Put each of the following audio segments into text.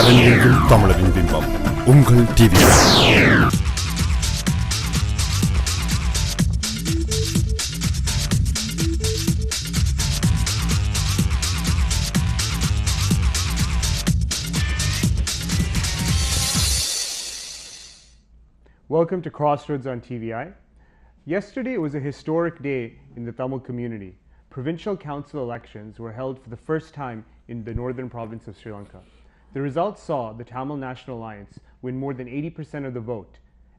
உலகெங்கும் தமிழரின் பிம்பம் உங்கள் TV. Welcome to CrossRoads on TVI. Yesterday was a historic day in the Tamil community. Provincial council elections were held for the first time in the northern province of Sri Lanka. The results saw the Tamil National Alliance win more than 80% of the vote,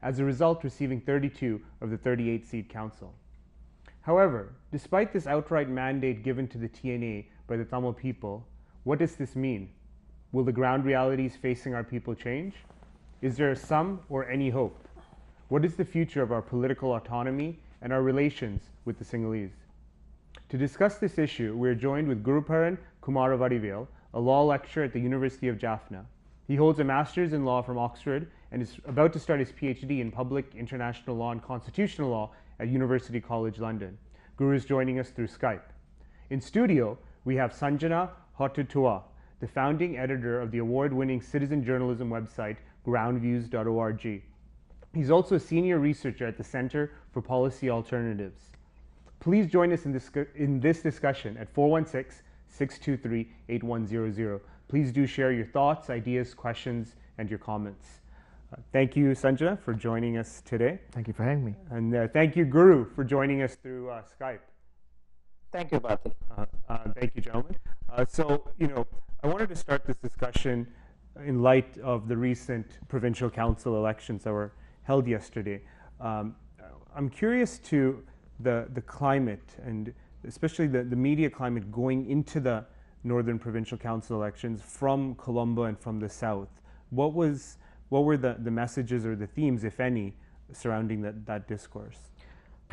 as a result receiving 32 of the 38-seat council. However, despite this outright mandate given to the TNA by the Tamil people, what does this mean? Will the ground realities facing our people change? Is there some or any hope? What is the future of our political autonomy and our relations with the Sinhalese? To discuss this issue, we are joined with Guruparan Kumaravadivel, a law lecturer at the University of Jaffna. He holds a master's in law from Oxford and is about to start his PhD in public international law and constitutional law at University College London. Guru is joining us through Skype. In studio, we have Sanjana Hotutua, the founding editor of the award-winning citizen journalism website groundviews.org. He's also a senior researcher at the Center for Policy Alternatives. Please join us in this discussion at 416-623-8100. Please do share your thoughts, ideas, questions, and your comments. Thank you, Sanjana, for joining us today. Thank you for having me. And thank you, Guru, for joining us through Skype. Thank you, Bharti. Thank you, gentlemen. I wanted to start this discussion in light of the recent provincial council elections that were held yesterday. I'm curious to the climate, and especially the media climate going into the Northern Provincial Council elections from Colombo and from the south. What were the messages or the themes, if any, surrounding that discourse?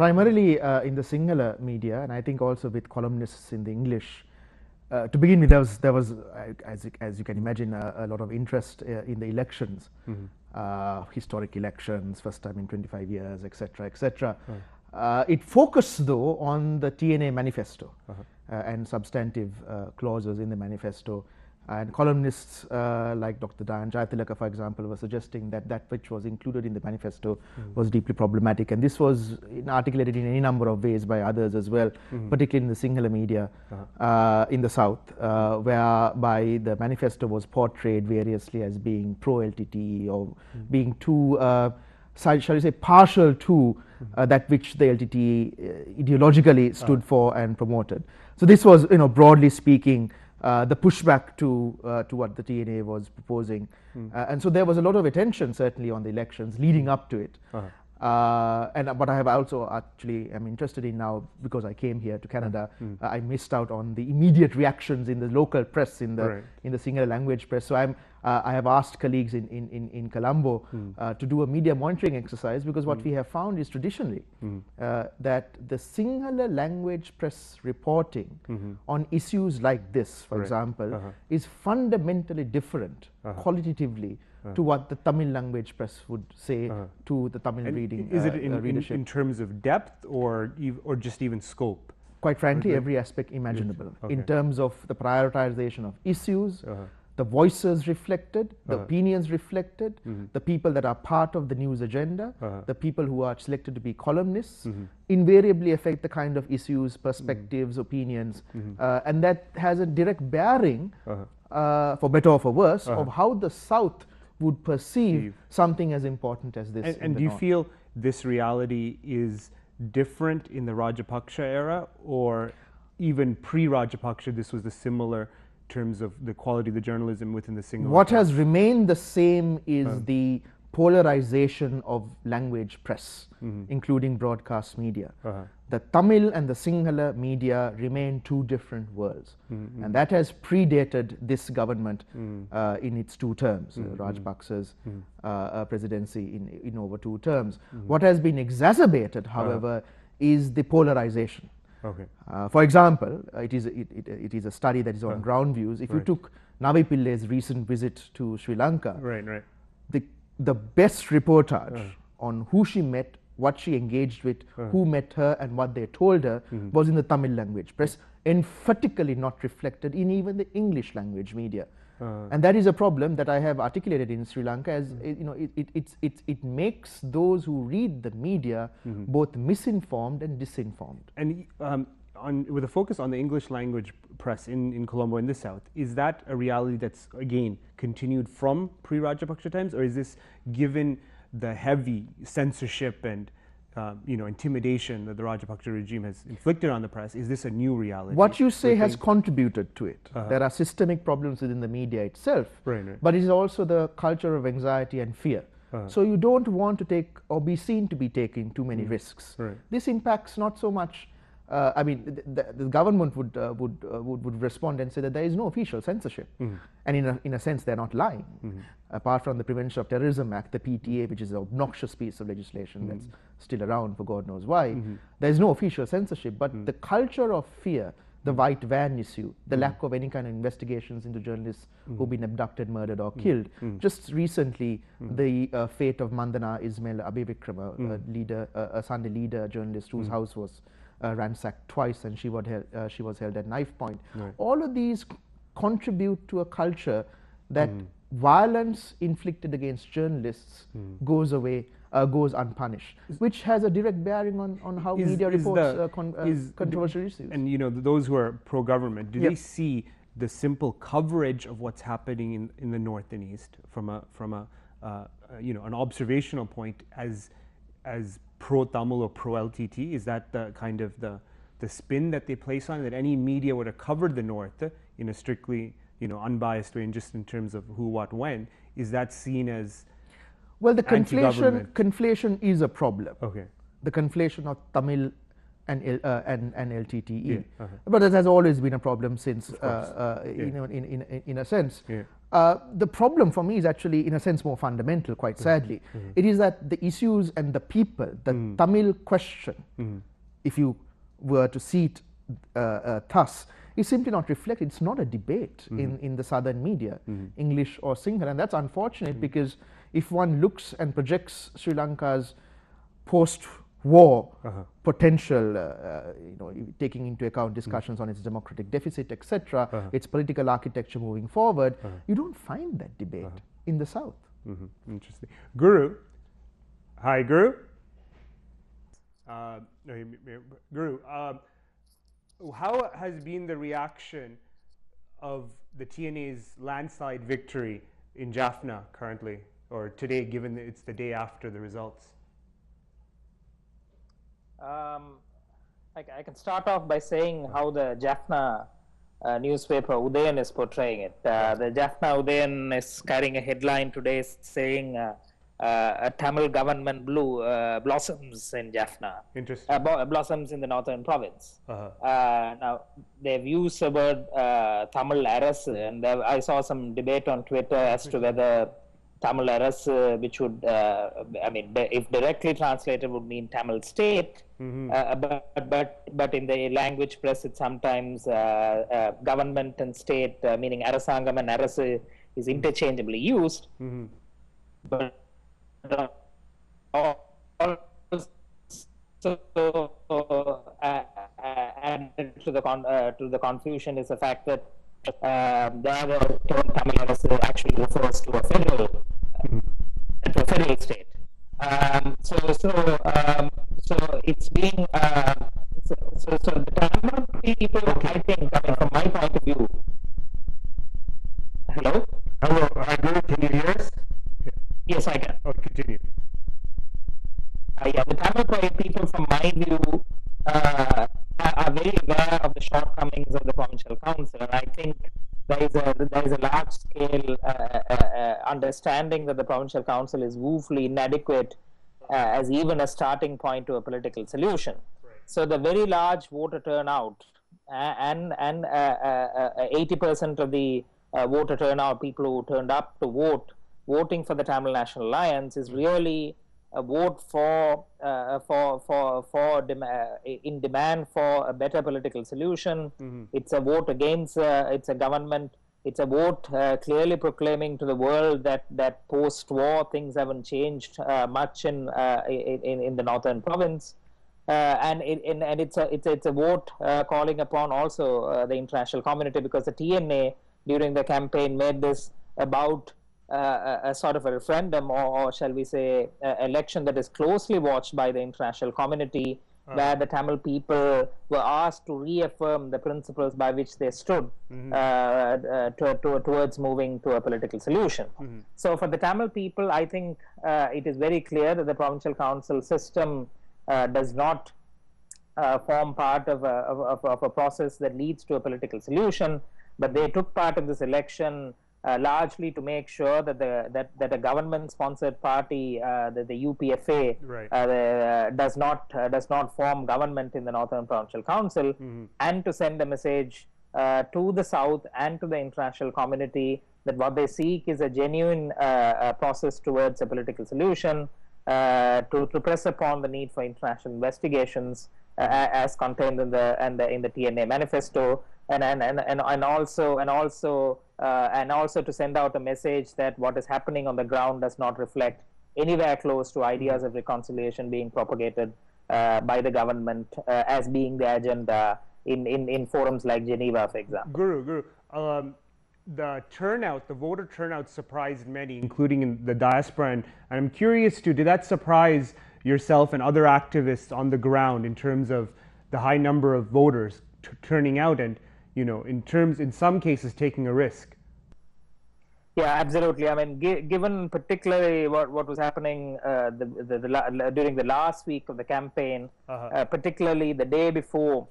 Primarily in the Sinhala media, and I think also with columnists in the English. To begin with, there was as you can imagine, a lot of interest in the elections, historic elections, first time in 25 years, etc., etc. It focused, though, on the TNA manifesto and substantive clauses in the manifesto. And columnists like Dr. Dayan Jayatilaka, for example, were suggesting that which was included in the manifesto was deeply problematic. And this was articulated in any number of ways by others as well, particularly in the Sinhala media in the south, whereby the manifesto was portrayed variously as being pro-LTT or being too, shall we say, partial to that which the LTT ideologically stood for and promoted. So this was, broadly speaking, the pushback to what the TNA was proposing. And so there was a lot of attention certainly on the elections leading up to it. And what I have also actually am interested in now, because I came here to Canada, I missed out on the immediate reactions in the local press, in the Sinhala language press. So I have asked colleagues in Colombo to do a media monitoring exercise, because what we have found is traditionally that the Sinhala language press reporting on issues like this, for example, is fundamentally different qualitatively to what the Tamil language press would say to the Tamil reading is it readership. In terms of depth or just even scope? Quite frankly, every aspect imaginable. In terms of the prioritization of issues, the voices reflected, the opinions reflected, the people that are part of the news agenda, the people who are selected to be columnists, invariably affect the kind of issues, perspectives, opinions, and that has a direct bearing, for better or for worse, of how the South would perceive something as important as this. And do you feel this reality is different in the Rajapaksa era, or even pre-Rajapaksa this was the similar terms of the quality of the journalism within the Sinhala? What has remained the same is the polarization of language press, including broadcast media. The Tamil and the Sinhala media remain two different worlds, and that has predated this government in its two terms, Rajapaksa's presidency in over two terms. What has been exacerbated, however, is the polarization. For example, it is a study that is on ground views. If you took Navi Pillai's recent visit to Sri Lanka, the best reportage on who she met, what she engaged with, who met her, and what they told her was in the Tamil language press, emphatically not reflected in even the English language media. And that is a problem that I have articulated in Sri Lanka as it makes those who read the media both misinformed and disinformed. And with a focus on the English language press in Colombo in the south, is that a reality that's again continued from pre-Rajapaksa times, or is this, given the heavy censorship and intimidation that the Rajapaksa regime has inflicted on the press, is this a new reality? What you say has contributed to it. There are systemic problems within the media itself, but it is also the culture of anxiety and fear. So you don't want to take or be seen to be taking too many risks. This impacts not so much. I mean, the government would respond and say that there is no official censorship, and in a sense they're not lying. Apart from the Prevention of Terrorism Act, the PTA, which is an obnoxious piece of legislation that's still around for God knows why, there is no official censorship. But the culture of fear, the white van issue, the lack of any kind of investigations into journalists who've been abducted, murdered, or killed. Just recently, the fate of Mandana Ismail Abivikrama, a Sunday leader journalist whose house was ransacked twice, and she was held at knife point. All of these contribute to a culture that violence inflicted against journalists goes unpunished, which has a direct bearing on how media reports controversial issues. And those who are pro-government, do they see the simple coverage of what's happening in the north and east from an observational point as pro-Tamil or pro-LTT? Is that the kind of the spin that they place on it, that any media would have covered the north in a strictly unbiased way, and just in terms of who, what, when? Is that seen as the conflation is a problem? The conflation of Tamil and LTTE, but that has always been a problem since, in a sense. The problem for me is actually, in a sense, more fundamental, quite sadly. It is that the issues and the people, the Tamil question, if you were to see it thus, is simply not reflected. It's not a debate in the southern media, English or Sinhala, and that's unfortunate because if one looks and projects Sri Lanka's post-war potential, taking into account discussions on its democratic deficit, etc., its political architecture moving forward, you don't find that debate in the south. Interesting. Guru, hi, Guru. Guru, how has been the reaction of the TNA's landslide victory in Jaffna currently, or today, given that it's the day after the results? I can start off by saying how the Jaffna newspaper Udayan is portraying it. The Jaffna Udayan is carrying a headline today saying a Tamil government blossoms in Jaffna. Interesting. Blossoms in the northern province. Now, they've used the word Tamil Arasu, and I saw some debate on Twitter as to whether Tamil Arasu, which would, if directly translated, would mean Tamil state, but in the language press, it sometimes government and state, meaning Arasangam and Arasu, is interchangeably used. But added to the confusion is the fact that the other term Tamil Arasu actually refers to a federal state. So it's being so the Tamil people, I think, coming from my point of view. Hello, Guru, can you hear us? Yes, I can. Continue. The Tamil people, from my view, are very aware of the shortcomings of the provincial council, and I think there is a large scale understanding that the provincial council is woefully inadequate as even a starting point to a political solution. So the very large voter turnout and 80% of the voter turnout, people who turned up to voting for the Tamil National Alliance, is really a vote in demand for a better political solution. It's a vote against it's a government. It's a vote clearly proclaiming to the world that post-war things haven't changed much in the northern province, and it's a vote calling upon also the international community, because the TNA during the campaign made this about a sort of a referendum, or shall we say, election that is closely watched by the international community, where the Tamil people were asked to reaffirm the principles by which they stood towards moving to a political solution. So for the Tamil people, I think it is very clear that the provincial council system does not form part of a process that leads to a political solution, but they took part in this election largely to make sure that a government-sponsored party, the UPFA, does not form government in the Northern Provincial Council, and to send a message to the South and to the international community that what they seek is a genuine process towards a political solution, to press upon the need for international investigations as contained in the TNA manifesto, and also to send out a message that what is happening on the ground does not reflect anywhere close to ideas of reconciliation being propagated by the government as being the agenda in forums like Geneva, for example. Guru, the voter turnout surprised many, including in the diaspora, and I'm curious too, did that surprise yourself and other activists on the ground in terms of the high number of voters turning out and, in some cases taking a risk? Yeah, absolutely. I mean, given particularly what was happening during the last week of the campaign, particularly the day before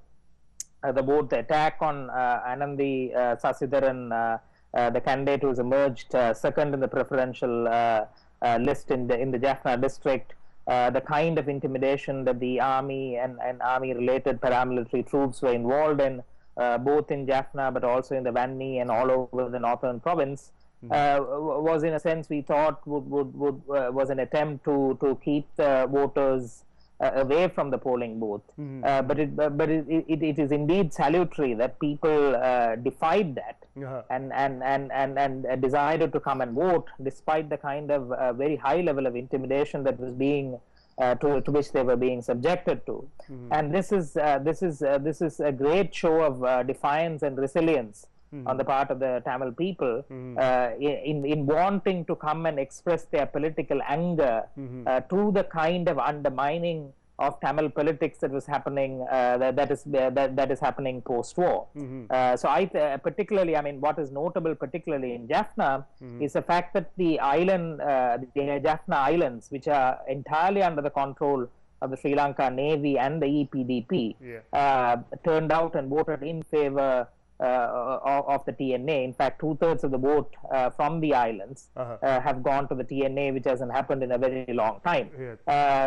the attack on Anandi Sasidharan, the candidate who's emerged second in the preferential list in the Jaffna district, the kind of intimidation that the army and army-related paramilitary troops were involved in, both in Jaffna but also in the Vanni and all over the northern province, was in a sense we thought was an attempt to keep the voters away from the polling booth. But it is indeed salutary that people defied that and decided to come and vote despite the kind of very high level of intimidation that was being to which they were being subjected to. And this is a great show of defiance and resilience on the part of the Tamil people in wanting to come and express their political anger to the kind of undermining of Tamil politics that was happening that is happening post-war. So particularly, I mean, what is notable particularly in Jaffna is the fact that the Jaffna Islands, which are entirely under the control of the Sri Lanka Navy and the EPDP, turned out and voted in favor of the TNA. In fact, 2/3 of the vote from the islands have gone to the TNA, which hasn't happened in a very long time.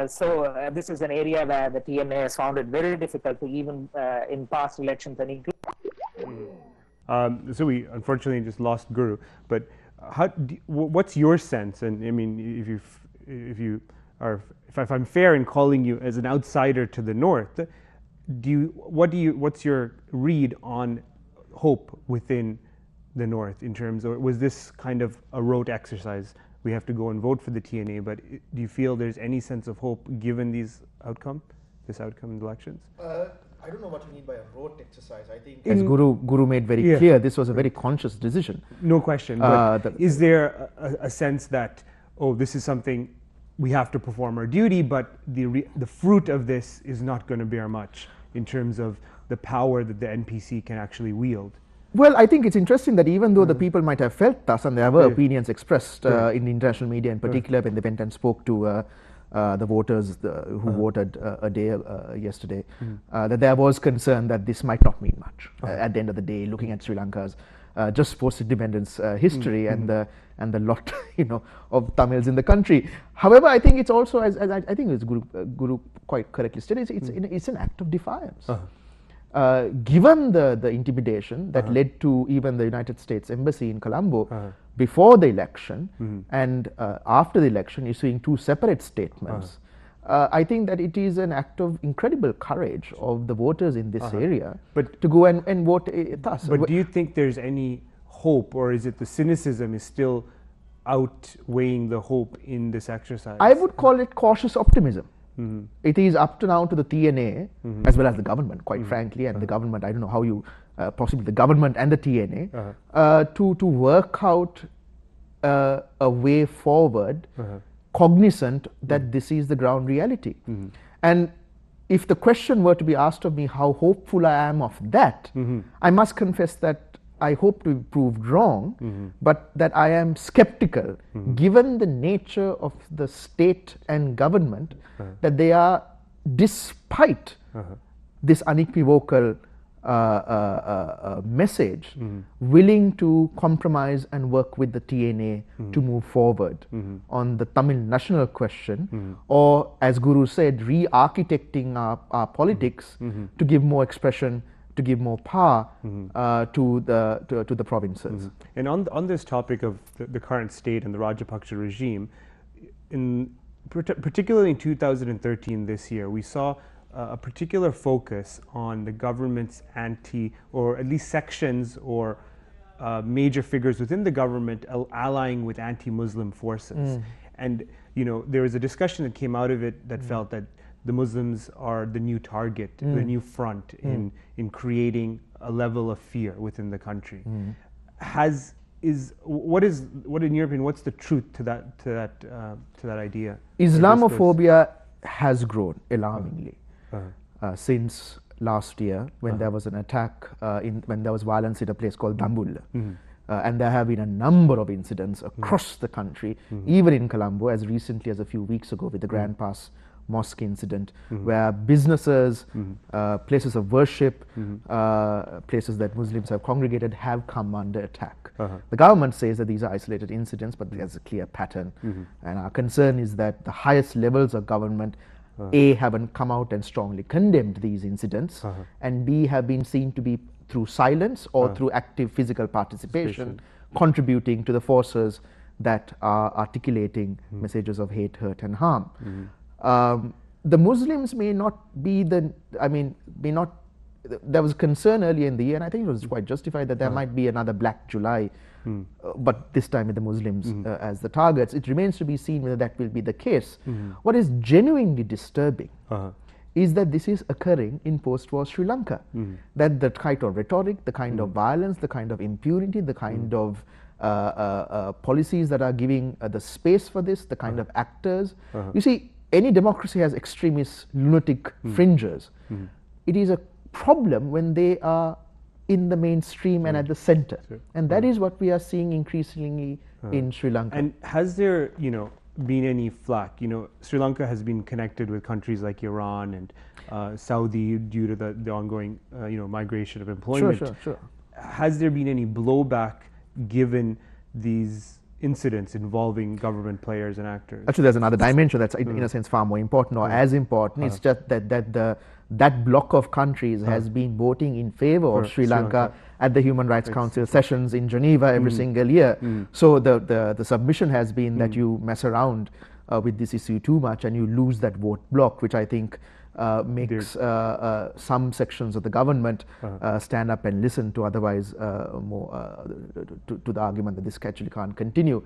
So this is an area where the TNA has found it very difficult to even in past elections and include. So we unfortunately just lost Guru, but what's your sense? And I mean, if I'm fair in calling you as an outsider to the north, what's your read on hope within the north in terms of, was this kind of a rote exercise? We have to go and vote for the TNA, but do you feel there's any sense of hope given this outcome in the elections? I don't know what you mean by a rote exercise. I think, as Guru made very clear, this was a very conscious decision. No question. But is there a sense that, this is something we have to perform our duty, but the fruit of this is not going to bear much in terms of the power that the NPC can actually wield? Well, I think it's interesting that even though the people might have felt thus, and there were opinions expressed in the international media in particular when they went and spoke to the voters who voted a day yesterday, that there was concern that this might not mean much at the end of the day, looking at Sri Lanka's just post-independence history and the lot of Tamils in the country. However, I think it's also, as I think as Guru quite correctly stated, it's an act of defiance. Given the intimidation that led to even the United States Embassy in Colombo before the election and after the election issuing two separate statements, I think that it is an act of incredible courage of the voters in this area to go and vote thus. But do you think there's any hope, or is it the cynicism is still outweighing the hope in this exercise? I would call it cautious optimism. It is up to now to the TNA as well as the government, quite frankly, and the government, I don't know how you, possibly the government and the TNA, to work out a way forward, cognizant that this is the ground reality. And if the question were to be asked of me how hopeful I am of that, I must confess that I hope to be proved wrong, but that I am skeptical, given the nature of the state and government, that they are, despite this unequivocal message, willing to compromise and work with the TNA to move forward on the Tamil national question, or, as Guru said, re-architecting our politics to give more expression, to give more power to the provinces. And on this topic of the current state and the Rajapaksa regime, particularly in 2013, this year, we saw a particular focus on the government's or at least sections or major figures within the government allying with anti-Muslim forces. And there was a discussion that came out of it that felt that the Muslims are the new target, the new front in creating a level of fear within the country. What in your opinion, what's the truth to that idea? Islamophobia has grown alarmingly since last year, when there was an attack, when there was violence at a place called Dambul. And there have been a number of incidents across the country, even in Colombo, as recently as a few weeks ago with the Grand Pass Mosque incident, where businesses, places of worship, places that Muslims have congregated have come under attack. The government says that these are isolated incidents, but there's a clear pattern. And our concern is that the highest levels of government, A, haven't come out and strongly condemned these incidents, and B, have been seen to be, through silence or through active physical participation, contributing to the forces that are articulating messages of hate, hurt and harm. The Muslims may not be there was concern earlier in the year, and I think it was quite justified, that there might be another Black July, but this time with the Muslims as the targets. It remains to be seen whether that will be the case. What is genuinely disturbing is that this is occurring in post-war Sri Lanka. That the kind of rhetoric, the kind of violence, the kind of impunity, the kind of policies that are giving the space for this, the kind of actors. You see, any democracy has extremist, lunatic fringers. It is a problem when they are in the mainstream and at the center. And that is what we are seeing increasingly in Sri Lanka. And has there, been any flack? Sri Lanka has been connected with countries like Iran and Saudi due to the ongoing, migration of employment. Sure. Has there been any blowback given these incidents involving government players and actors? Actually, there's another dimension that's in a sense far more important, or as important. It's just that block of countries has been voting in favor of Sri Lanka at the Human Rights Council sessions in Geneva every single year. So the submission has been that you mess around with this issue too much and you lose that vote block, which I think makes some sections of the government stand up and listen to, otherwise more to the argument that this actually can't continue.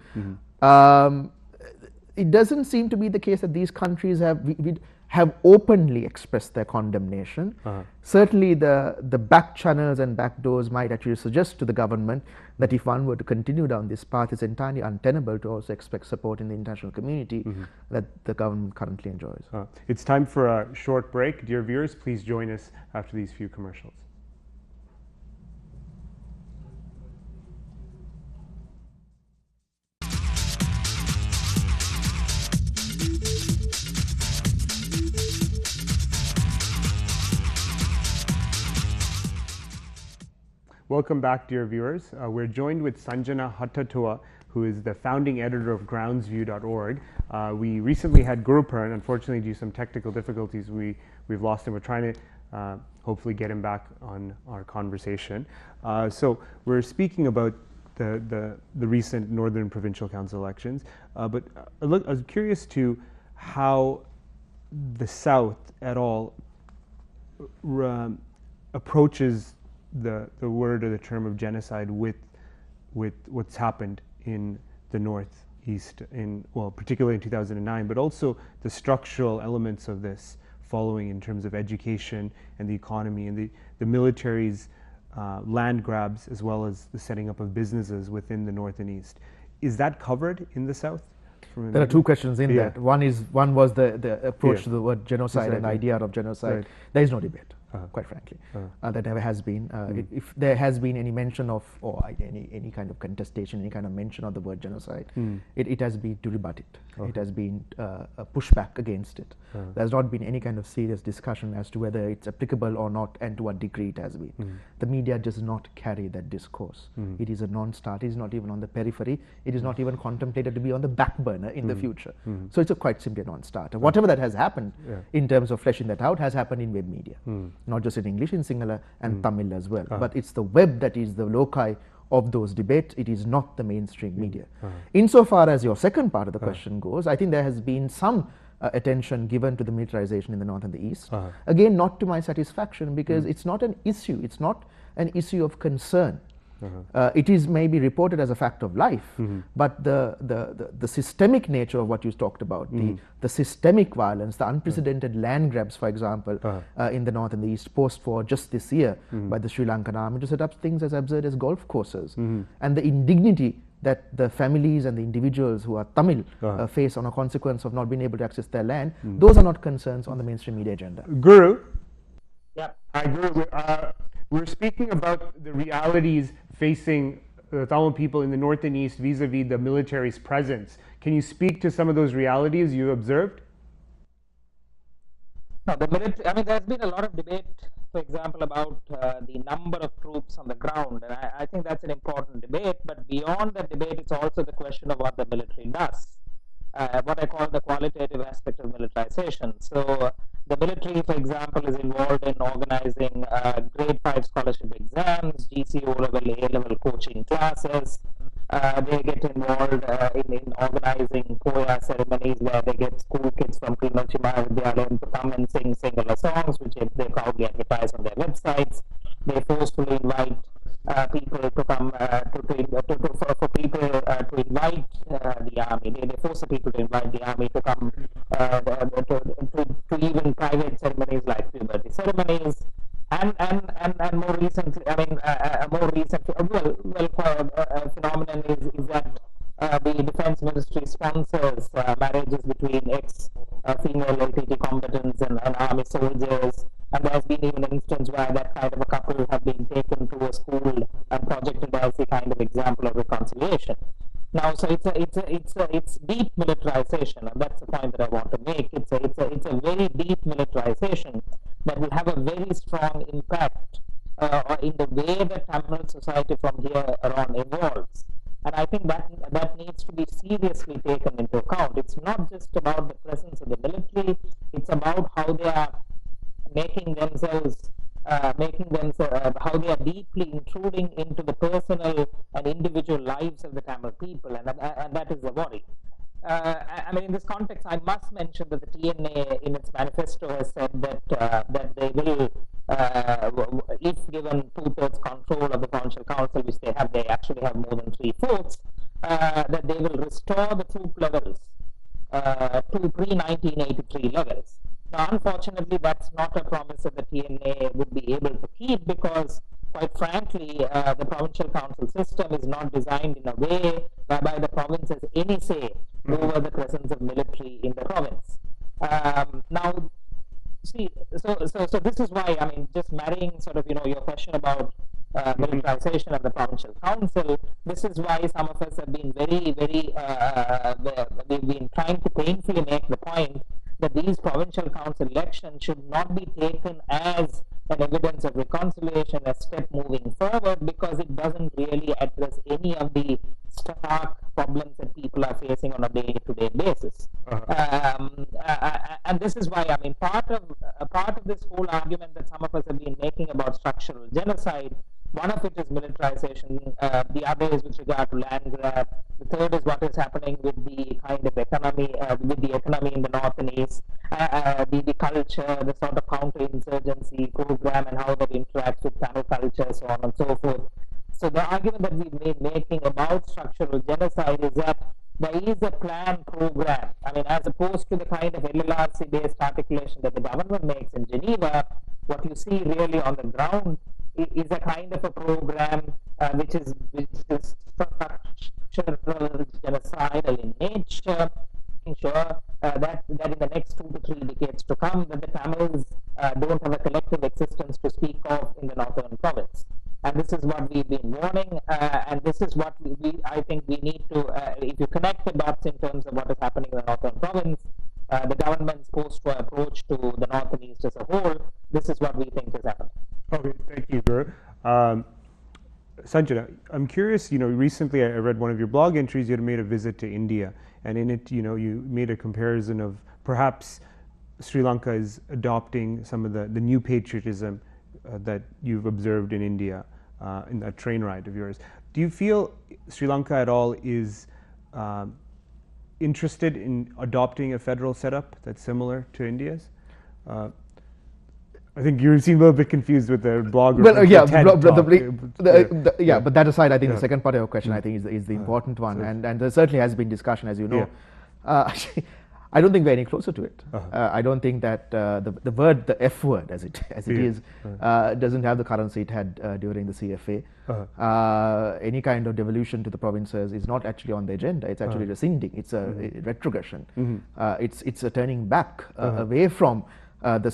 It doesn't seem to be the case that these countries have openly expressed their condemnation. Certainly the back channels and back doors might actually suggest to the government that if one were to continue down this path, it's entirely untenable to also expect support in the international community that the government currently enjoys. It's time for a short break. Dear viewers, please join us after these few commercials. Welcome back, dear viewers. We're joined with Sanjana Hattatua, who is the founding editor of groundsview.org. We recently had Gurupur, and unfortunately due to some technical difficulties we've lost him. We're trying to hopefully get him back on our conversation. So we're speaking about the recent Northern Provincial Council elections, but I was curious to how the South at all approaches the word or the term of genocide with what's happened in the North East particularly in 2009, but also the structural elements of this following in terms of education and the economy and the military's land grabs, as well as the setting up of businesses within the North and East. Is that covered in the South? There are two questions in that. One was the approach to the word genocide and idea of genocide. Right. There is no debate, quite frankly. There never has been. If there has been any mention of, or any kind of contestation, any kind of mention of the word genocide, it has been to rebut it. It has been a pushback against it. There has not been any kind of serious discussion as to whether it's applicable or not and to what degree it has been. The media does not carry that discourse. It is a non-starter. It is not even on the periphery. It is not even contemplated to be on the back burner in the future. So it's quite simply a non-starter. Whatever that has happened in terms of fleshing that out has happened in web media, not just in English, in Sinhala and Tamil as well. But it's the web that is the loci of those debates. It is not the mainstream media. Insofar as your second part of the question goes, I think there has been some attention given to the militarization in the North and the East. Again, not to my satisfaction, because it's not an issue. It's not an issue of concern. It is maybe reported as a fact of life, but the systemic nature of what you talked about, the systemic violence, the unprecedented land grabs, for example, in the North and the East, post-war just this year by the Sri Lankan army to set up things as absurd as golf courses, and the indignity that the families and the individuals who are Tamil face on a consequence of not being able to access their land, those are not concerns on the mainstream media agenda. Guru? Yeah. Guru, we're speaking about the realities facing the Tamil people in the North and East vis-a-vis the military's presence. Can you speak to some of those realities you observed? No, the military, I mean, there's been a lot of debate, for example, about the number of troops on the ground, and I think that's an important debate, but beyond that debate, it's also the question of what the military does. What I call the qualitative aspect of militarization. So the military, for example, is involved in organizing grade 5 scholarship exams, GC O-level, A-level coaching classes. They get involved in organizing Poya ceremonies where they get school kids from Klimachi Mahavidyalaya to come and sing Sinhala songs, which they proudly advertise on their websites. They forcefully invite people to come for people to invite the army. They force the people to invite the army to come to even private ceremonies like puberty ceremonies. And more recently, I mean, a more recent phenomenon is that the Defense Ministry sponsors marriages between ex-female LTT combatants and army soldiers, and there's been even an instance where that kind of a couple have been taken to a school and projected as a kind of example of reconciliation. Now, so it's deep militarization, and that's the point that I want to make. It's a very deep militarization that will have a very strong impact in the way that Tamil society from here around evolves. And I think that needs to be seriously taken into account. It's not just about the presence of the military, it's about how they are making themselves, how they are deeply intruding into the personal and individual lives of the Tamil people, and that is the worry. I mean, in this context, I must mention that the TNA in its manifesto has said that they will, if given 2/3 control of the provincial council, which they have, they actually have more than 3/4, that they will restore the troop levels to pre-1983 levels. Now, unfortunately, that's not a promise that the TNA would be able to keep, because quite frankly, the provincial council system is not designed in a way whereby the province has any say over the presence of military in the province. Now, see, so this is why, I mean, just marrying sort of, your question about militarization of the provincial council, this is why some of us have been we've been trying to painfully make the point that these provincial council elections should not be taken as an evidence of reconciliation, a step moving forward, because it doesn't really address any of the stark problems that people are facing on a day-to-day basis. And this is why, I mean, part of this whole argument that some of us have been making about structural genocide, one of it is militarization, the other is with regard to land grab, the third is what is happening with the kind of economy, in the North and East, the culture, the sort of counter-insurgency program and how that interacts with Tamil culture, so on and so forth. So the argument that we've been making about structural genocide is that there is a planned program. I mean, as opposed to the kind of LLRC-based articulation that the government makes in Geneva, what you see really on the ground is a kind of a program which is structural, genocidal in nature, ensure that in the next 2 to 3 decades to come, that the Tamils don't have a collective existence to speak of in the northern province. And this is what we've been warning, and this is what I think we need to, if you connect the dots in terms of what is happening in the northern province, the government's post-war approach to the north and east as a whole, this is what we think is happening. Okay, thank you, Guru. Sanjana, I'm curious, recently I read one of your blog entries, you had made a visit to India, and in it, you made a comparison of perhaps Sri Lanka is adopting some of the new patriotism that you've observed in India in that train ride of yours. Do you feel Sri Lanka at all is interested in adopting a federal setup that's similar to India's? I think you seem a little bit confused with the blog. Well, but that aside, I think the second part of your question, I think, is the important one, and there certainly has been discussion, as you know. I don't think we're any closer to it. I don't think that the F word, as it is, doesn't have the currency it had during the CFA. Any kind of devolution to the provinces is not actually on the agenda. It's actually rescinding. It's a retrogression. It's a turning back away from the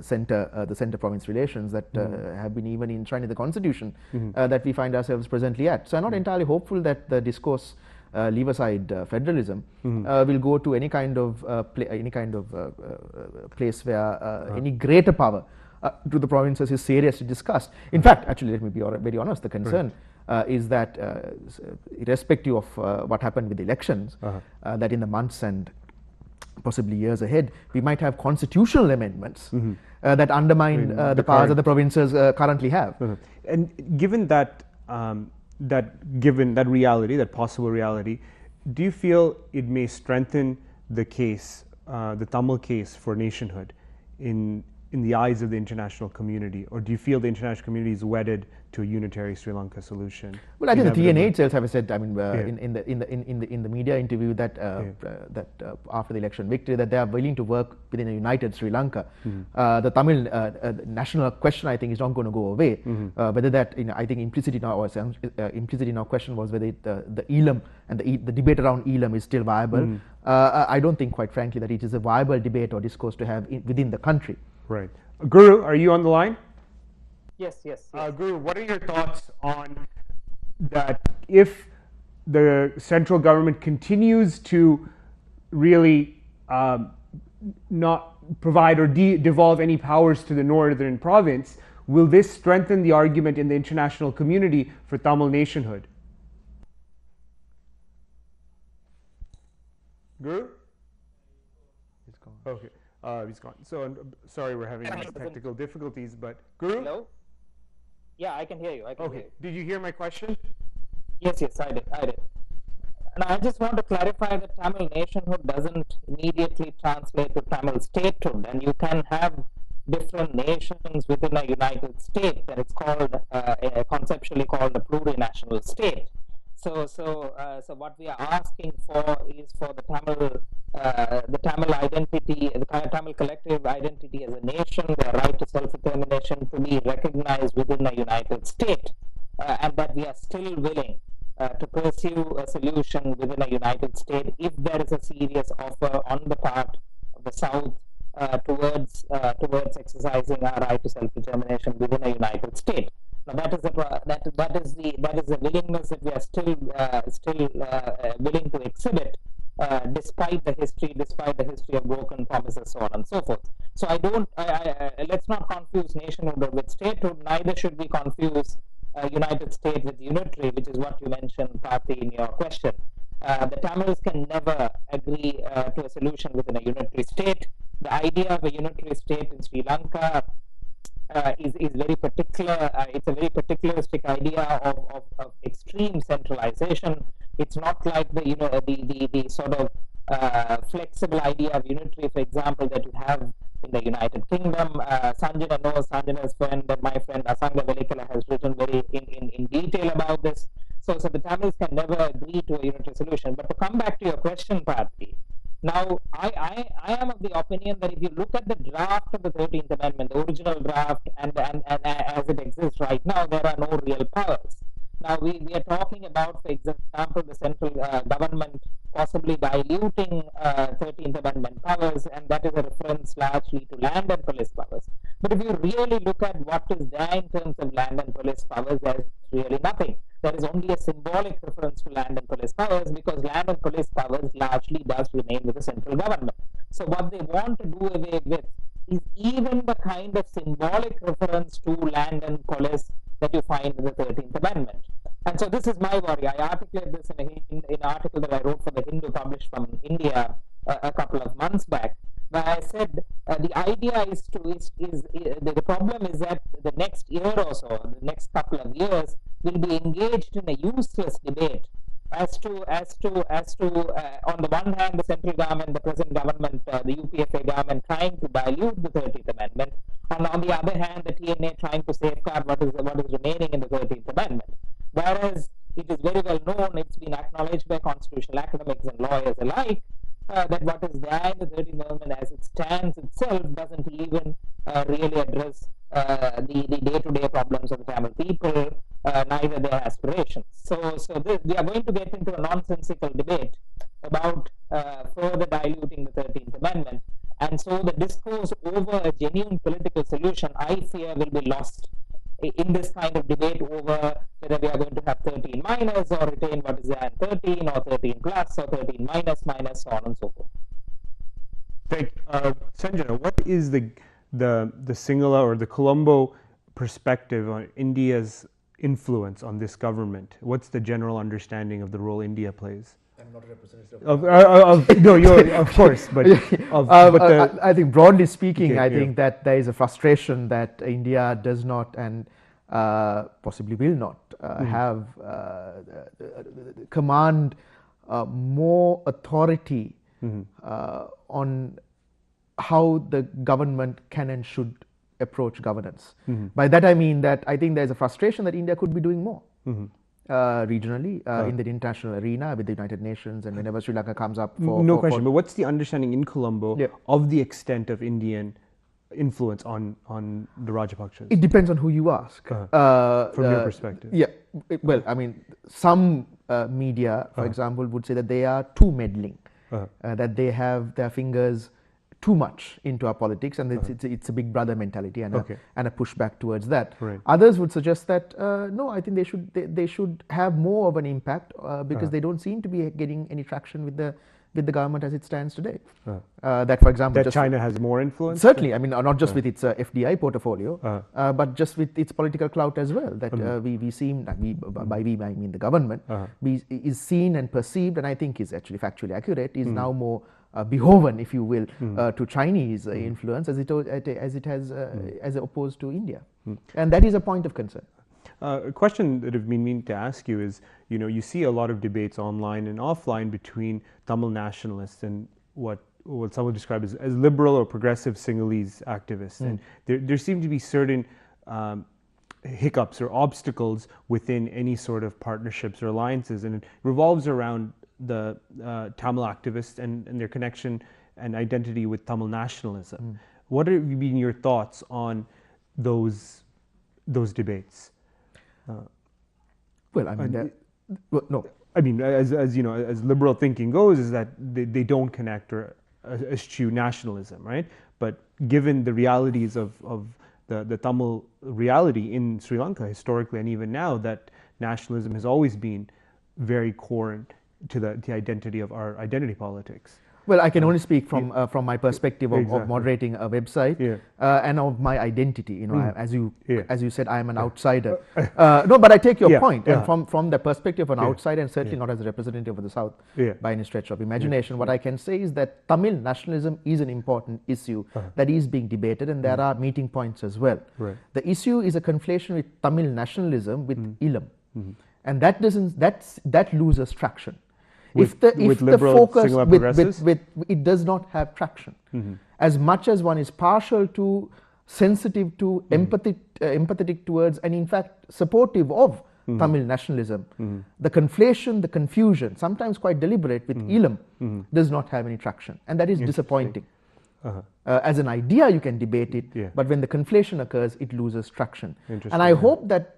center province relations that have been even enshrined in the constitution that we find ourselves presently at. So I'm not entirely hopeful that the discourse, leave aside federalism, will go to any kind of place where any greater power to the provinces is seriously discussed. In fact, actually, let me be very honest, the concern is that irrespective of what happened with the elections, that in the months and possibly years ahead, we might have constitutional amendments that undermine the powers that the provinces currently have. And given that, given that reality, that possible reality, do you feel it may strengthen the case, the Tamil case for nationhood in the eyes of the international community, or do you feel the international community is wedded to a unitary Sri Lanka solution? Well, I think the TNA itself have said, I mean, in the media interview that after the election victory, that they are willing to work within a united Sri Lanka. The Tamil national question, I think, is not going to go away. Whether that, I think implicit in our question was whether the Elam and the debate around Elam is still viable. I don't think, quite frankly, that it is a viable debate or discourse to have within the country. Right. Guru, are you on the line? Yes. Guru, what are your thoughts on that if the central government continues to really not provide or devolve any powers to the northern province, will this strengthen the argument in the international community for Tamil nationhood? Guru? He's gone. Okay. He's gone. So sorry, we're having technical difficulties, but Guru? Hello? Yeah, I can hear you. Okay. Did you hear my question? Yes, I did. And I just want to clarify that Tamil nationhood doesn't immediately translate to Tamil statehood, and you can have different nations within a united state, and it's called conceptually called a plurinational state. So what we are asking for is for the Tamil identity, the Tamil collective identity as a nation, their right to self-determination to be recognized within a united state, and that we are still willing to pursue a solution within a united state if there is a serious offer on the part of the South towards exercising our right to self-determination within a united state. Now that is the willingness that we are still willing to exhibit, despite the history of broken promises, so on and so forth. So let's not confuse nationhood with statehood. Neither should we confuse united state with unitary, which is what you mentioned, Parthy, in your question. The Tamils can never agree to a solution within a unitary state. The idea of a unitary state in Sri Lanka is very particular. It's a very particularistic idea of extreme centralization. It's not like the sort of flexible idea of unitary, for example, that you have in the United Kingdom. Sanjana knows, Sanjana's friend and my friend Asanga Velikala has written very in detail about this. So the Tamils can never agree to a unitary solution. But to come back to your question, Parthy, now I am of the opinion that if you look at the draft of the 13th Amendment, the original draft, and as it exists right now, there are no real powers. Now we are talking about, for example, the central government possibly diluting 13th Amendment powers, and that is a reference largely to land and police powers. But if you really look at what is there in terms of land and police powers, there is really nothing. There is only a symbolic reference to land and police powers, because land and police powers largely does remain with the central government. So what they want to do away with is even the kind of symbolic reference to land and police that you find in the 13th Amendment. And so this is my worry. I articulated this in an article that I wrote for the Hindu, published from India a couple of months back, where I said the idea is the problem is that the next year or so, the next couple of years, will be engaged in a useless debate as to on the one hand, the central government, the present government, the UPFA government trying to dilute the 13th Amendment, and on the other hand, the TNA trying to safeguard what is remaining in the 13th Amendment. Whereas it is very well known, it's been acknowledged by constitutional academics and lawyers alike, that what is there in the 13th Amendment as it stands itself doesn't even really address the day-to-day problems of the Tamil people, neither their aspirations. So we are going to get into a nonsensical debate about further diluting the 13th Amendment. And so the discourse over a genuine political solution, I fear, will be lost in this kind of debate over whether we are going to have 13 minus or retain what is there in 13, or 13 plus, or 13 minus, so on and so forth. Thank Sanjana, what is the Sinhala or the Colombo perspective on India's influence on this government? What's the general understanding of the role India plays? I'm not a representative no, you're of course, but I think broadly speaking, okay, I think that there is a frustration that India does not and possibly will not have command more authority on how the government can and should approach governance. By that I mean that I think there is a frustration that India could be doing more. Regionally, in the international arena with the United Nations, and whenever Sri Lanka comes up for... No question, but what's the understanding in Colombo of the extent of Indian influence on the Rajapakshas? It depends on who you ask. From your perspective. Yeah, well, I mean, some media, for example, would say that they are too meddling, that they have their fingers too much into our politics, and it's a big brother mentality and a pushback towards that. Right. Others would suggest that no, I think they should have more of an impact because they don't seem to be getting any traction with the government as it stands today. That, for example, that China has more influence. Certainly, I mean, not just with its FDI portfolio, but just with its political clout as well. That we seem, by we I mean the government, is seen and perceived, and I think is actually factually accurate, is now more beholden, if you will, to Chinese influence as opposed to India, and that is a point of concern. A question that I've been meaning to ask you is, you see a lot of debates online and offline between Tamil nationalists and what some would describe as liberal or progressive Sinhalese activists, and there seem to be certain hiccups or obstacles within any sort of partnerships or alliances, and it revolves around the Tamil activists and their connection and identity with Tamil nationalism. What have been your thoughts on those debates? Well, I mean, no. I mean, as liberal thinking goes, is that they don't connect or eschew nationalism, right? But given the realities of the Tamil reality in Sri Lanka historically and even now, that nationalism has always been very core to the identity of our identity politics. Well, I can only speak from my perspective of moderating a website and of my identity. As you said, I am an outsider. No, but I take your point. And from the perspective of an outsider, and certainly not as a representative of the South by any stretch of imagination, what I can say is that Tamil nationalism is an important issue that is being debated, and there are meeting points as well. Right. The issue is a conflation with Tamil nationalism with Ilam, and that loses traction. If the focus with it does not have traction, as much as one is partial to, sensitive to, empathetic towards, and in fact supportive of Tamil nationalism, the conflation, the confusion, sometimes quite deliberate with Elam, does not have any traction. And that is disappointing. As an idea, you can debate it, but when the conflation occurs, it loses traction. And I hope that,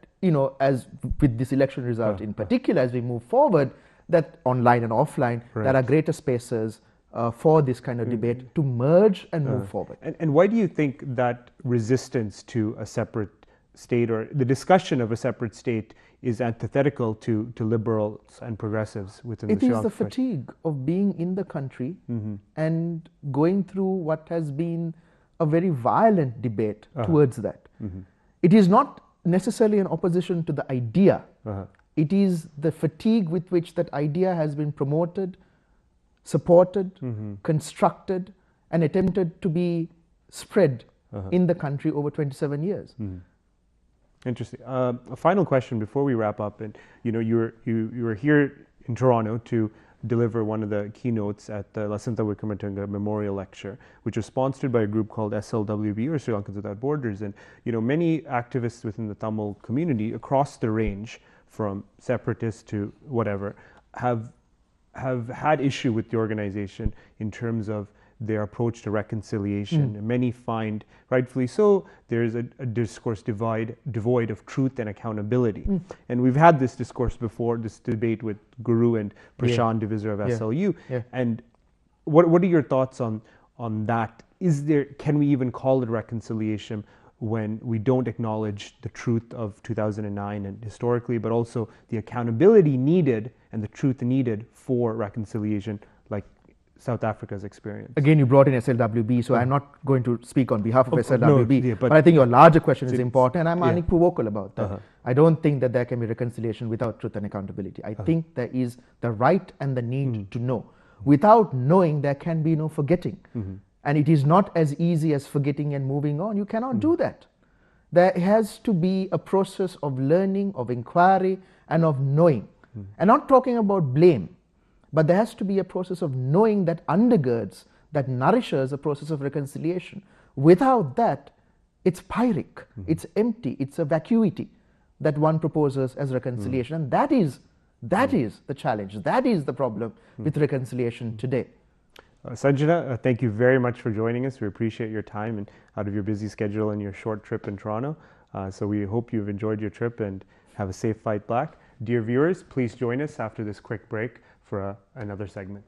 as with this election result in particular, as we move forward, that online and offline, there are greater spaces for this kind of debate to merge and move forward. And why do you think that resistance to a separate state, or the discussion of a separate state, is antithetical to liberals and progressives within the Sri Lankan? It is the fatigue of being in the country and going through what has been a very violent debate towards that. It is not necessarily an opposition to the idea. It is the fatigue with which that idea has been promoted, supported, constructed, and attempted to be spread in the country over 27 years. Interesting. A final question before we wrap up. And you were here in Toronto to deliver one of the keynotes at the Lasantha Wickramatunge Memorial Lecture, which was sponsored by a group called SLWB, or Sri Lankans Without Borders. And many activists within the Tamil community across the range, from separatists to whatever, have had issue with the organization in terms of their approach to reconciliation. Many find, rightfully so, there's a discourse devoid of truth and accountability. And we've had this discourse before, this debate with Guru and Prashant, divisor of SLU. And what are your thoughts on that? Can we even call it reconciliation when we don't acknowledge the truth of 2009 and historically, but also the accountability needed and the truth needed for reconciliation, like South Africa's experience? Again, you brought in SLWB, so I'm not going to speak on behalf of SLWB, but I think your larger question is important, and I'm unequivocal about that. I don't think that there can be reconciliation without truth and accountability. I think there is the right and the need to know. Without knowing, there can be no forgetting. And it is not as easy as forgetting and moving on. You cannot do that. There has to be a process of learning, of inquiry, and of knowing. And not talking about blame, but there has to be a process of knowing that undergirds, that nourishes a process of reconciliation. Without that, it's pyrrhic, it's empty, it's a vacuity that one proposes as reconciliation. And that is the challenge, that is the problem with reconciliation today. Sanjana, thank you very much for joining us. We appreciate your time and out of your busy schedule and your short trip in Toronto. So we hope you've enjoyed your trip and have a safe flight back. Dear viewers, please join us after this quick break for another segment.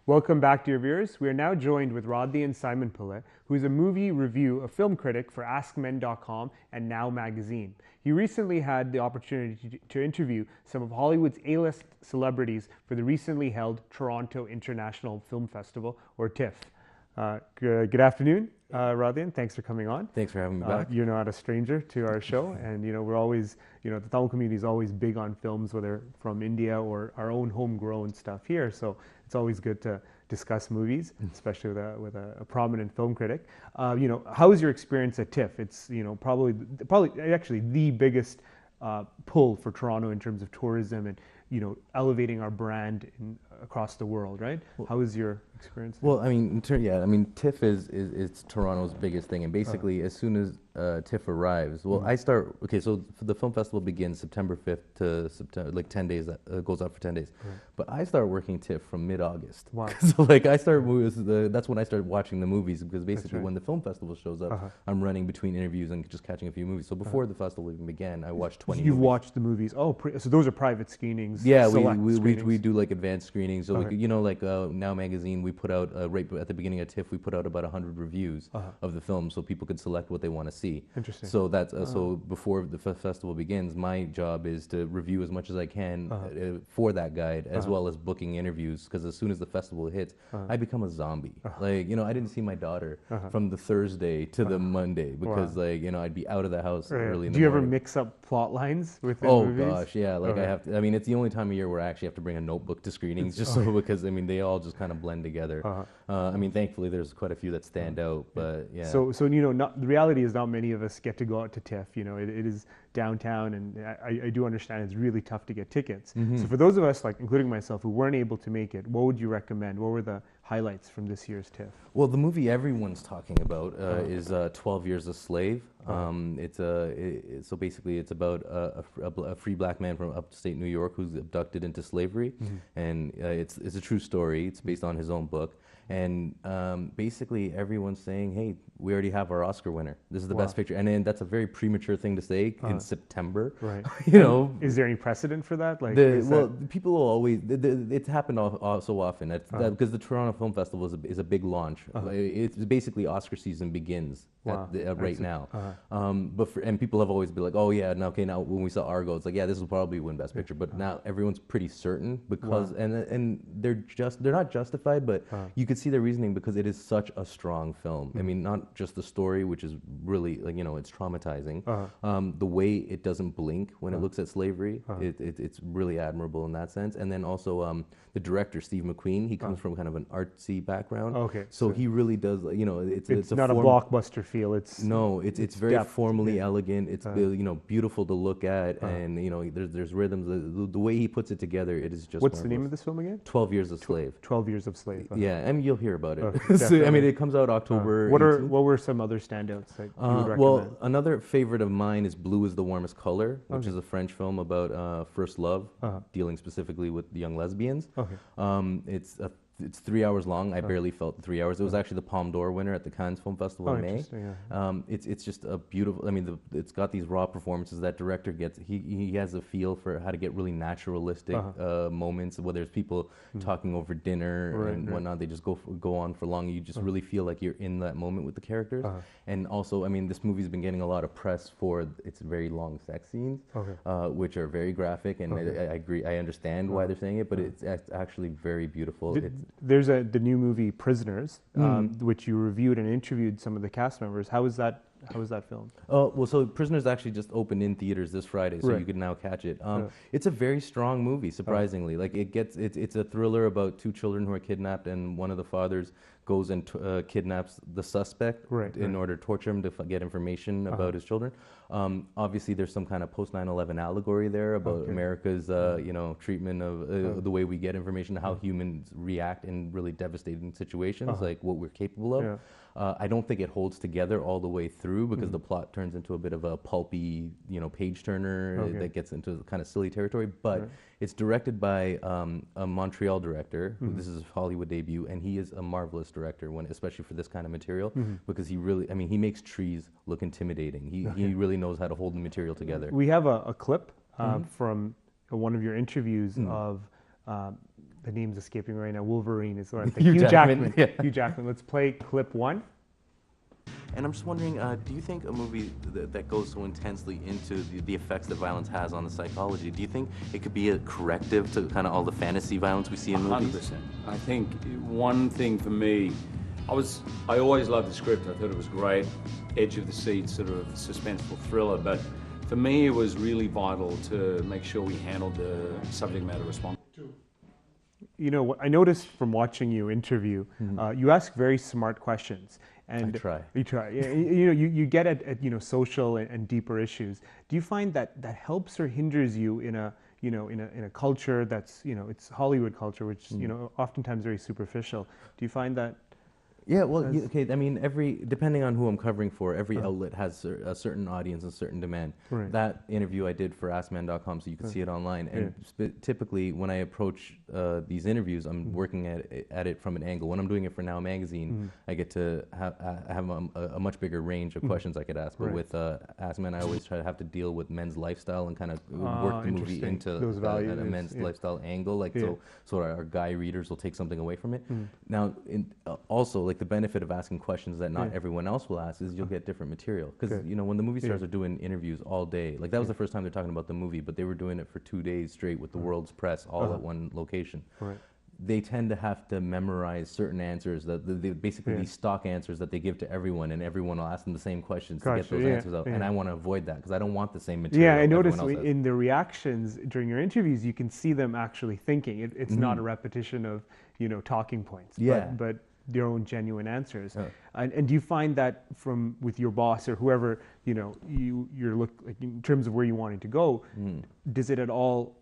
Welcome back, dear viewers. We are now joined with Radhian Simon Pillai, who is a movie review, a film critic for AskMen.com and Now Magazine. He recently had the opportunity to interview some of Hollywood's A-list celebrities for the recently held Toronto International Film Festival, or TIFF. Good afternoon, Radhian. Thanks for coming on. Thanks for having me back. You're not a stranger to our show, and we're always, the Tamil community is always big on films, whether from India or our own homegrown stuff here. So it's always good to discuss movies, especially with a prominent film critic. How was your experience at TIFF? It's probably actually the biggest pull for Toronto in terms of tourism and elevating our brand across the world, right? How was your experience? Well, I mean, TIFF is Toronto's biggest thing, and basically, as soon as TIFF arrives, so the film festival begins September 5th to September, like 10 days. Goes out for 10 days. But I start working TIFF from mid-August. Wow. So that's when I started watching the movies, because basically when the film festival shows up, I'm running between interviews and just catching a few movies. So before the festival even began, I watched 20 You've movies. watched the movies. Oh, so those are private screenings. Yeah, we do like advanced screenings. So Now Magazine, we put out right at the beginning of TIFF, we put out about 100 reviews of the film, so people could select what they want to see. Interesting. So that's so before the festival begins, my job is to review as much as I can for that guide, as well as booking interviews. Because as soon as the festival hits, I become a zombie. I didn't see my daughter from the Thursday to the Monday because I'd be out of the house early in the morning. Do you ever mix up plot lines with the movies? Oh gosh, yeah. I have to. I mean, it's the only time of year where I actually have to bring a notebook to screenings, just so because they all just kind of blend together. together. I mean, thankfully, there's quite a few that stand out, but yeah. So the reality is not many of us get to go out to TIFF. It is downtown, and I do understand it's really tough to get tickets. So for those of us, like including myself, who weren't able to make it, what would you recommend? What were the highlights from this year's TIFF? Well, the movie everyone's talking about is 12 Years a Slave. So basically, it's about a free black man from upstate New York who's abducted into slavery, and it's a true story. It's based on his own book, and basically everyone's saying, "Hey, we already have our Oscar winner. This is the best picture," and then that's a very premature thing to say in September. Right. Is there any precedent for that? Like, people will always. It's happened so often because the Toronto Film Festival is a big launch. It's basically Oscar season begins right now. And people have always been like, "Oh yeah, now when we saw Argo, it's like, yeah, this will probably win Best Picture." But now everyone's pretty certain because and they're not justified, but you could see their reasoning because it is such a strong film. I mean, not just the story, which is really it's traumatizing. The way it doesn't blink when it looks at slavery, it's really admirable in that sense. And then also the director Steve McQueen, he comes from kind of an artsy background. Okay, so he really does. It's not a blockbuster feel. It's very formally elegant. It's beautiful to look at, and there's rhythms. The way he puts it together, it is just. What's the name of this film again? 12 Years a Slave. 12 Years of Slave. Yeah, I mean you'll hear about it. So, I mean it comes out October. What were some other standouts that you would recommend? Well, another favorite of mine is Blue is the Warmest Color, which is a French film about first love, dealing specifically with young lesbians. It's 3 hours long. I barely felt the 3 hours. It was actually the Palme d'Or winner at the Cannes Film Festival in May. It's just a beautiful. I mean, it's got these raw performances. That director gets. He has a feel for how to get really naturalistic moments. Whether it's people talking over dinner and whatnot, they just go on for long. You just really feel like you're in that moment with the characters. And also, I mean, this movie's been getting a lot of press for its very long sex scenes, which are very graphic. And I agree. I understand why they're saying it, but it's actually very beautiful. There's the new movie Prisoners, which you reviewed and interviewed some of the cast members. How was that film? Well, so Prisoners actually just opened in theaters this Friday, so you can now catch it. It's a very strong movie, surprisingly. Like it's a thriller about two children who are kidnapped, and one of the fathers goes and kidnaps the suspect in order to torture him to get information about his children. Obviously, there's some kind of post 9/11 allegory there about America's treatment of the way we get information, how humans react in really devastating situations, like what we're capable of. I don't think it holds together all the way through because the plot turns into a bit of a pulpy, page turner that gets into kind of silly territory. But it's directed by a Montreal director. This is his Hollywood debut, and he is a marvelous director, especially for this kind of material, because he makes trees look intimidating. He really knows how to hold the material together. We have a clip from one of your interviews of. The name's escaping right now. Wolverine is what I'm thinking. Hugh Jackman. Hugh Jackman. Let's play clip 1. And I'm just wondering, do you think a movie that goes so intensely into the effects that violence has on the psychology, do you think it could be a corrective to kind of all the fantasy violence we see in movies? 100%. I think one thing for me, I always loved the script. I thought it was great, edge of the seat, sort of suspenseful thriller. But for me, it was really vital to make sure we handled the subject matter responsibly. I noticed from watching you interview, you ask very smart questions. And I try. You try. You get at social and deeper issues. Do you find that helps or hinders you in a culture that's it's Hollywood culture, which oftentimes very superficial? Do you find that? Yeah, well, I mean, depending on who I'm covering for, every outlet has a certain audience and certain demand. That interview I did for AskMan.com, so you can see it online. And typically, when I approach these interviews, I'm working at it from an angle. When I'm doing it for Now Magazine, I get to have a much bigger range of questions I could ask. But with AskMan, I always try to have to deal with men's lifestyle and kind of work the movie into a men's lifestyle angle. So our guy readers will take something away from it. Now, also, the benefit of asking questions that not everyone else will ask is you'll get different material. Because, when the movie stars are doing interviews all day, that was the first time they're talking about the movie, but they were doing it for 2 days straight with the world's press all at one location. they tend to have to memorize certain answers that basically these stock answers that they give to everyone, and everyone will ask them the same questions to get those answers out. And I want to avoid that because I don't want the same material. Yeah, I noticed everyone else has. in the reactions during your interviews, you can see them actually thinking. It's not a repetition of talking points, but their own genuine answers. And do you find that with your boss or whoever you're like in terms of where you wanted to go, does it at all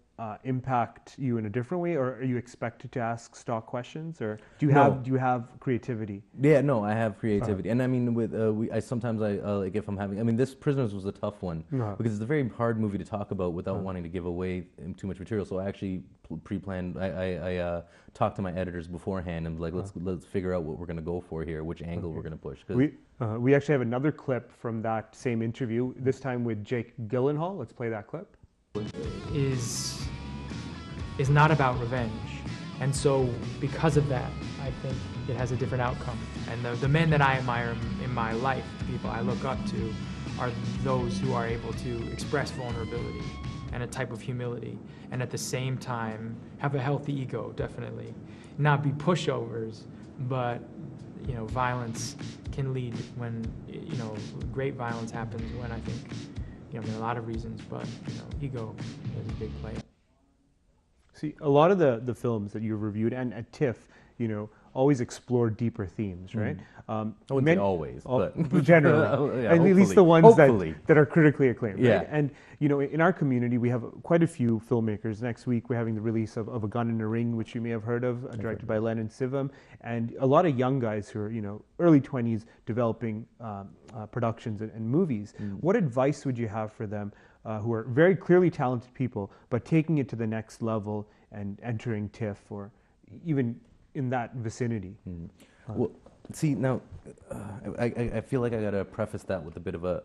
impact you in a different way, or are you expected to ask stock questions, or do you have creativity? Yeah, no, I have creativity, and I mean, with sometimes like if I'm having, I mean, this Prisoners was a tough one because it's a very hard movie to talk about without wanting to give away too much material. So I actually pre-planned. I talked to my editors beforehand and like let's figure out what we're going to go for here, which angle we're going to push. We actually have another clip from that same interview, this time with Jake Gyllenhaal. Let's play that clip. Is not about revenge, and so because of that, I think it has a different outcome. And the men that I admire in my life, people I look up to, are those who are able to express vulnerability and a type of humility, and at the same time have a healthy ego, definitely. Not be pushovers, but violence can lead when great violence happens when I think there are a lot of reasons, but ego is a big play. See, a lot of the films that you've reviewed and at TIFF, always explore deeper themes, right? I wouldn't say always, but generally, yeah, at least the ones that are critically acclaimed. Yeah. Right? And in our community, we have quite a few filmmakers. Next week, we're having the release of A Gun in a Ring, which you may have heard of, directed by Lennon Sivam, and a lot of young guys who are early 20s developing productions and movies. What advice would you have for them who are very clearly talented people, but taking it to the next level and entering TIFF or even in that vicinity? Well, see, now, I feel like I got to preface that with a bit of a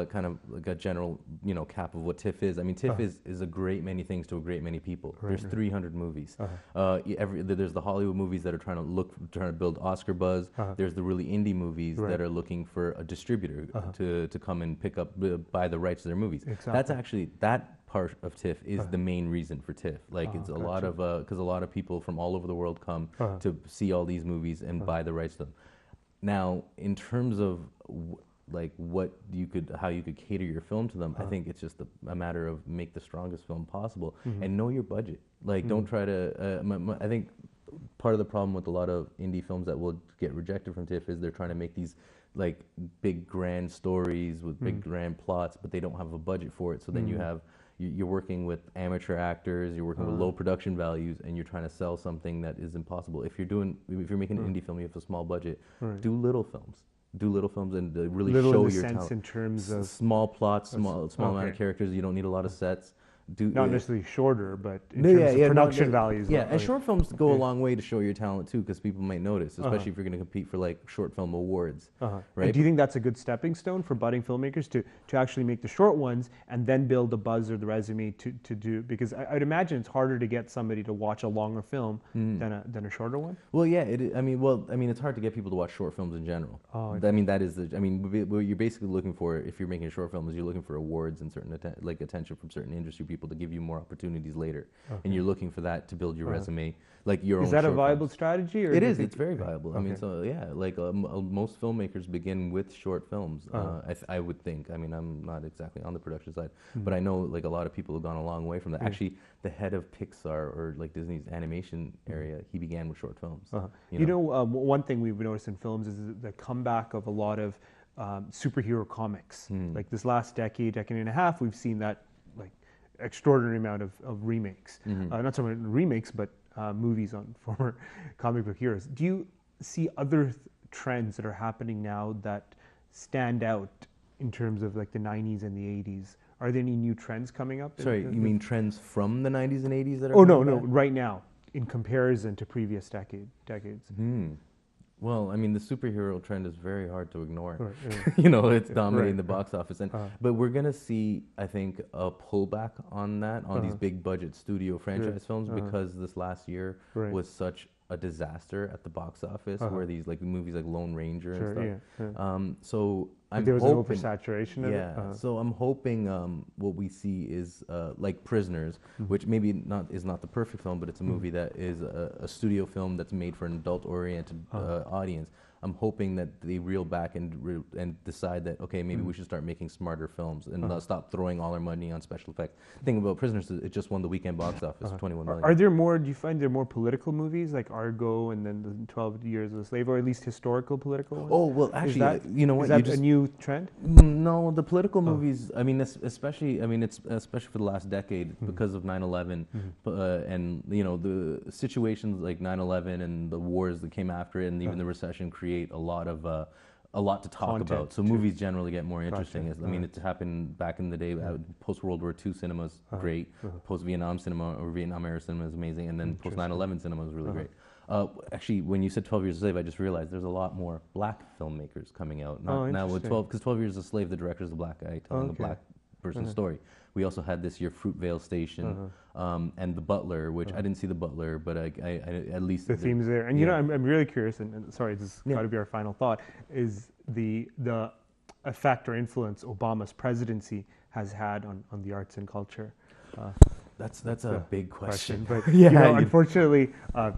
kind of like a general, cap of what TIFF is. I mean, TIFF is a great many things to a great many people. There's 300 movies. There's the Hollywood movies that are trying to build Oscar buzz. There's the really indie movies that are looking for a distributor to come and pick up, buy the rights to their movies. Exactly. That's actually, that part of TIFF is the main reason for TIFF. Like it's a lot of, because a lot of people from all over the world come to see all these movies and buy the rights to them. Now, in terms of like how you could cater your film to them, I think it's just a matter of make the strongest film possible and know your budget. Like don't try to, I think part of the problem with a lot of indie films that will get rejected from TIFF is they're trying to make these like big grand stories with big grand plots, but they don't have a budget for it. So then you're working with amateur actors, you're working with low production values, and you're trying to sell something that is impossible. If you're making an indie film, you have a small budget, do little films. Do little films and really show your talent. In terms of small plots, small amount of characters. You don't need a lot of sets. Not necessarily shorter, but in terms of production values. Yeah, and short films go a long way to show your talent too, because people might notice, especially if you're going to compete for like short film awards. Right? And do you think that's a good stepping stone for budding filmmakers to actually make the short ones and then build the buzz or the resume to do? Because I'd imagine it's harder to get somebody to watch a longer film than a shorter one. Well, yeah. It's hard to get people to watch short films in general. I mean, that is what you're basically looking for if you're making a short film is you're looking for awards and certain attention from certain industry people to give you more opportunities later, and you're looking for that to build your resume, like your own. Is that a viable strategy? Or it is. It's very viable. I mean, so yeah, like most filmmakers begin with short films. I would think. I mean, I'm not exactly on the production side, but I know like a lot of people have gone a long way from that. Actually, the head of Pixar or like Disney's animation area, he began with short films. One thing we've noticed in films is the comeback of a lot of superhero comics. Like this last decade and a half, we've seen that extraordinary amount of remakes. Not so much remakes, but movies on former comic book heroes. Do you see other trends that are happening now that stand out in terms of like the 90s and the 80s? Are there any new trends coming up? Sorry, you mean trends from the 90s and 80s that are coming back? Right now, in comparison to previous decades. Well, I mean, the superhero trend is very hard to ignore. It's dominating the box office. But we're going to see, I think, a pullback on that, on these big budget studio franchise films, because this last year was such a disaster at the box office, where these like movies like Lone Ranger and stuff. Yeah. So I'm There was hoping, an oversaturation of it. so I'm hoping what we see is like Prisoners, which maybe is not the perfect film, but it's a movie that is a studio film that's made for an adult-oriented audience. I'm hoping that they reel back and decide that, okay, maybe we should start making smarter films and not stop throwing all our money on special effects. The thing about Prisoners is it just won the weekend box office, 21 million. Are there more, do you find there more political movies like Argo and then the 12 Years a Slave, or at least historical political ones? Oh, well, actually, you know what? Is that a new trend? No, the political movies, I mean, especially for the last decade because of 9/11 and, you know, the situations like 9/11 and the wars that came after it and even the recession create a lot to talk about. So movies generally get more interesting. I mean, it happened back in the day. Post World War II cinema is great. Post Vietnam cinema or Vietnam era cinema is amazing, and then post 9/11 cinema is really great. Actually, when you said 12 Years a Slave, I just realized there's a lot more black filmmakers coming out now with 12, because 12 Years a Slave, the director is a black guy telling a black person's story. We also had this year Fruitvale Station and The Butler, which I didn't see The Butler, but I at least the themes there. And you know, I'm really curious, and sorry, this has got to be our final thought, is the effect or influence Obama's presidency has had on the arts and culture. That's a big question. But you know, unfortunately,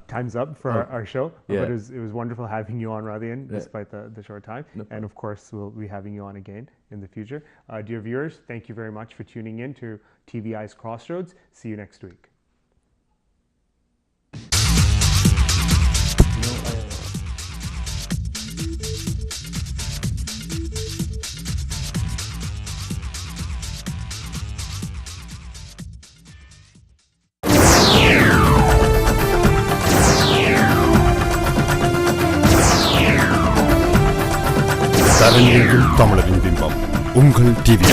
time's up for our show. But it was wonderful having you on, Radhian, despite the short time. And of course, we'll be having you on again in the future. Dear viewers, thank you very much for tuning in to TVI's Crossroads. See you next week. தமிழரின் பிம்பம் உங்கள் TV.